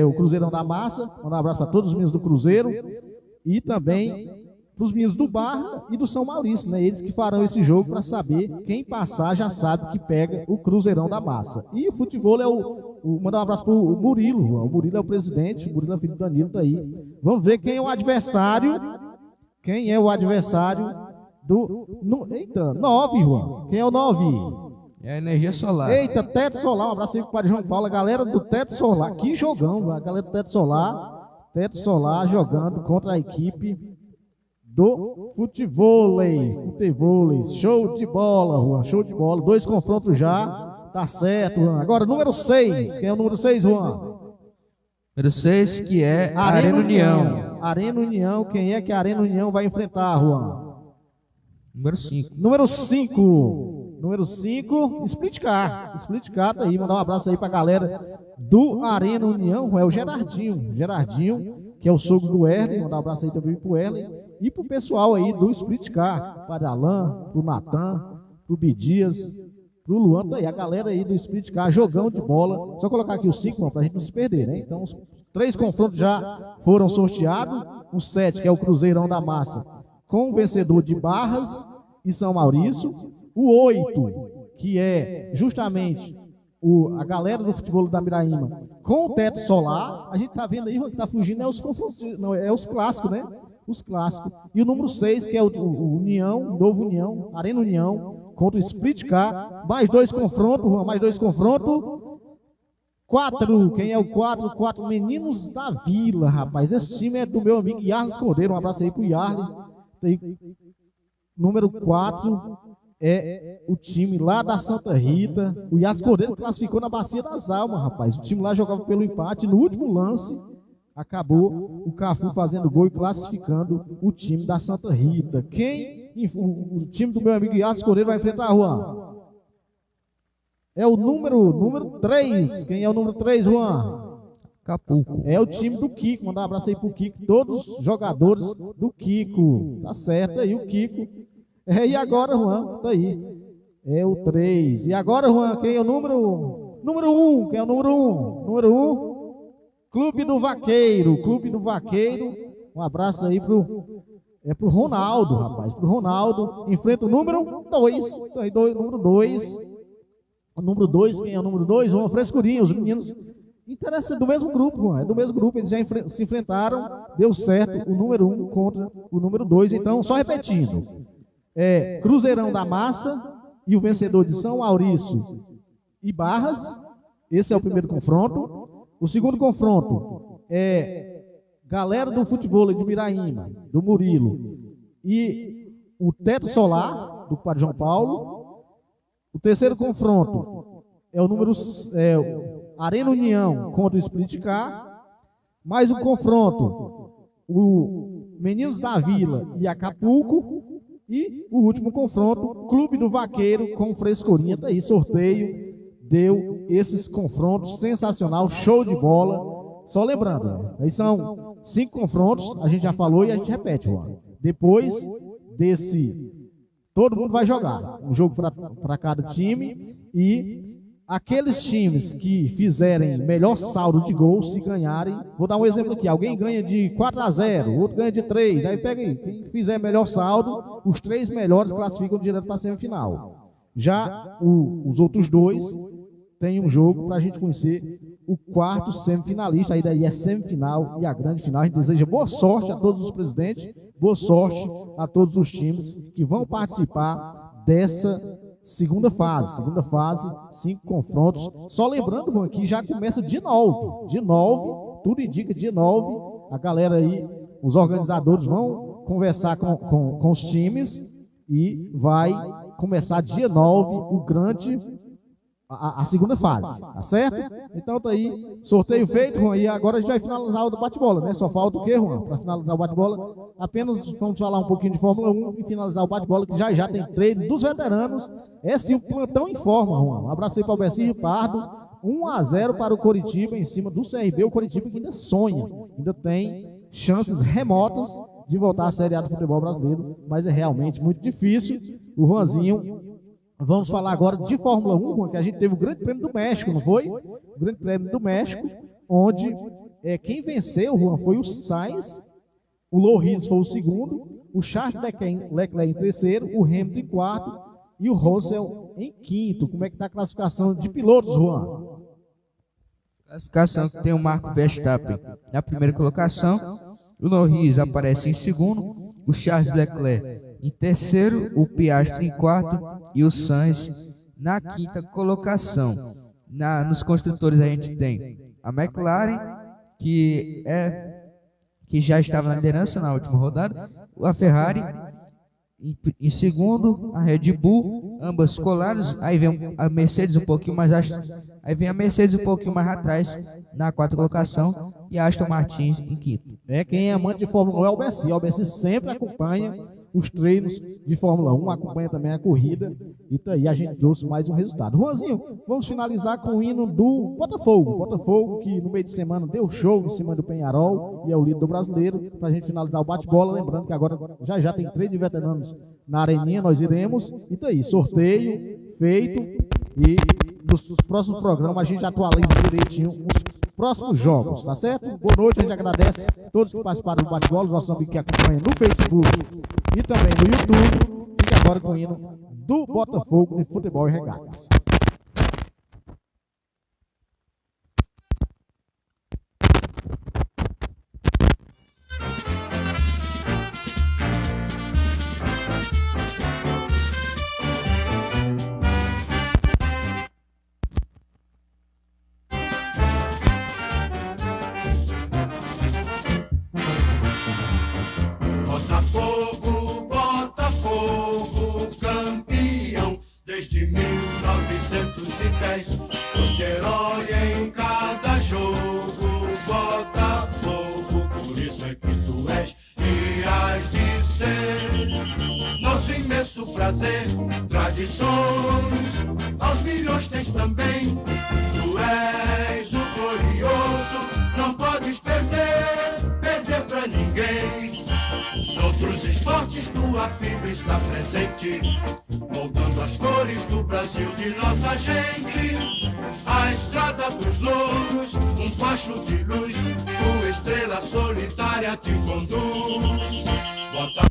o Cruzeirão da Massa. Um abraço para todos os meninos do Cruzeiro e também para os meninos do Barra e do São Maurício, né? Eles que farão esse jogo para saber, quem passar já sabe que pega o Cruzeirão da Massa. E o futebol mandar um abraço para o Murilo, Juan. O Murilo é o presidente, o Murilo é filho do Danilo, tá aí. Vamos ver quem é o adversário. Quem é o adversário Eita, 9, Juan. Quem é o 9? É a Energia Solar. Eita, Teto Solar. Um abraço aí para o João Paulo. A galera do Teto Solar. Que jogão, a galera do Teto Solar. Teto Solar jogando contra a equipe do Futevôlei. Show de bola, Juan. Show de bola. 2 confrontos já. Tá certo, Juan. Agora, número 6. Quem é o número 6, Juan? Número 6, que é a Arena União. Arena União. Quem é que a Arena União vai enfrentar, Juan? Número 5. Número 5, Split Car. Split Car tá aí. Mandar um abraço aí pra galera do Arena União. É o Gerardinho, que é o sogro do Erlen. Mandar um abraço aí também pro Erlen. E pro pessoal aí do Split Car. Para Alain, pro Natan, pro Bidias, pro Luan. Tá aí. A galera aí do Split Car, jogão de bola. Só colocar aqui o 5, pra gente não se perder, né? Então, os 3 confrontos já foram sorteados. O 7, que é o Cruzeirão da Massa, com o vencedor de Barras e São Maurício. O 8, que é justamente a galera do futebol da Miraíma, com o Teto Solar. A gente tá vendo aí, o que tá fugindo os confrontos, os clássicos, né? Os clássicos. E o número 6, que é o União, Novo União, Arena União, contra o Split Car. Mais 2 confrontos, mais 2 confrontos. 4, quem é o 4? 4 Meninos da Vila, rapaz. Esse time é do meu amigo Yarlis Cordeiro. Um abraço aí pro Yarlis. Número 4 é o time lá da Santa Rita. O Yarlis Cordeiro classificou na Bacia das Almas, rapaz. O time lá jogava pelo empate. No último lance, acabou o Cafu fazendo gol e classificando o time da Santa Rita. O time do meu amigo Yarlis Cordeiro vai enfrentar a Juan? É o número 3. Quem é o número 3, Juan? Acapulco. É o time do Kiko. Mandar um abraço aí pro Kiko. Todos os jogadores do Kiko. Tá certo aí o Kiko. E agora, Juan? Tá aí. É o 3. E agora, Juan, quem é o número 1? Quem é o número 1? Número 1? Clube do Vaqueiro. Clube do Vaqueiro. Um abraço aí pro Ronaldo, rapaz. Pro Ronaldo. Enfrenta o número 2. Número 2. O número 2, quem é o número 2? João Frescurinho, os meninos. Interessa do mesmo grupo, Juan. É do mesmo grupo. Eles já se enfrentaram. Deu certo o número 1 contra o número 2. Então, só repetindo. Cruzeirão da Massa e o vencedor de São Maurício e Barras. Esse é o primeiro confronto. O segundo confronto é galera do futebol de Miraíma, do Murilo, e o Teto Solar, do Padre João Paulo. O terceiro confronto é o número Arena União contra o Spirit Car. Mais um confronto, o Meninos da Vila e Acapulco. E o último confronto, Clube do Vaqueiro com Frescurinha. Tá aí, sorteio, deu esses confrontos, sensacional, show de bola. Só lembrando, né? Aí são 5 confrontos, a gente já falou e a gente repete, Juan. Depois desse, todo mundo vai jogar um jogo para cada time, e aqueles times que fizerem melhor saldo de gols, se ganharem, vou dar um exemplo aqui, alguém ganha de 4-0, outro ganha de 3, aí pega aí, quem fizer melhor saldo, os 3 melhores classificam direto para a semifinal. Já os outros 2 têm um jogo para a gente conhecer o 4º semifinalista, aí daí é semifinal e a grande final. A gente deseja boa sorte a todos os presidentes, boa sorte a todos os times que vão participar dessa segunda fase, 5 confrontos. Só lembrando, Juan, que já começa de 9, tudo indica de 9. A galera aí, os organizadores vão conversar com os times e vai começar dia 9 o grande, a segunda fase, tá certo? Então tá aí, sorteio feito, Juan, e agora a gente vai finalizar o bate-bola, né? Só falta o quê, Juan? Para finalizar o bate-bola, apenas vamos falar um pouquinho de Fórmula 1 e finalizar o bate-bola, que já tem treino dos veteranos. É sim, o plantão em forma, Juan. Um abraço aí para o Bessinho Pardo. 1-0 para o Coritiba em cima do CRB. O Coritiba que ainda sonha, ainda tem chances remotas de voltar à Série A do futebol brasileiro, mas é realmente muito difícil. O Juanzinho. Vamos falar agora de Fórmula 1, Juan, que a gente teve o Grande Prêmio do México, não foi? O Grande Prêmio do México, onde quem venceu, Juan, foi o Sainz, o Loris foi o segundo, o Charles Leclerc em terceiro, o Hamilton em quarto e o Russell em quinto. Como é que está a classificação de pilotos, Juan? Classificação que tem o Marco Verstappen na primeira colocação, o Norris aparece em segundo, o Charles Leclerc em terceiro, o Piastri em quarto e o Sainz na quinta colocação. Nos construtores a gente tem a McLaren, que já estava na liderança na última rodada, a Ferrari em segundo, a Red Bull, ambas coladas, aí vem a Mercedes um pouquinho mais atrás na quarta colocação e a Aston Martin em quinto. Quem é amante de Fórmula 1 é o Bessi. O Bessi sempre acompanha os treinos de Fórmula 1, acompanha também a corrida, e daí a gente trouxe mais um resultado. Juanzinho, vamos finalizar com o hino do Botafogo, que no meio de semana deu show em cima do Peñarol e é o líder do brasileiro, para a gente finalizar o bate-bola, lembrando que agora já tem treino de veteranos na Areninha, nós iremos, e daí, sorteio feito, e nos próximos programas a gente atualiza direitinho os próximos jogos, tá certo? Boa noite, a gente agradece a todos que participaram do bate-bola, os nossos amigos que acompanham no Facebook e também no YouTube. Fique agora com o hino do Botafogo de Futebol e Regatas. Botafogo, campeão desde 1910. Foste herói em cada jogo, Botafogo, por isso é que tu és e has de ser. Nosso imenso prazer, tradições, aos milhões milhões tens também. Tu és o glorioso, não podes perder pra ninguém. Noutros esportes tua fibra está presente, moldando as cores do Brasil de nossa gente. A estrada dos louros, um facho de luz, tua estrela solitária te conduz. Bota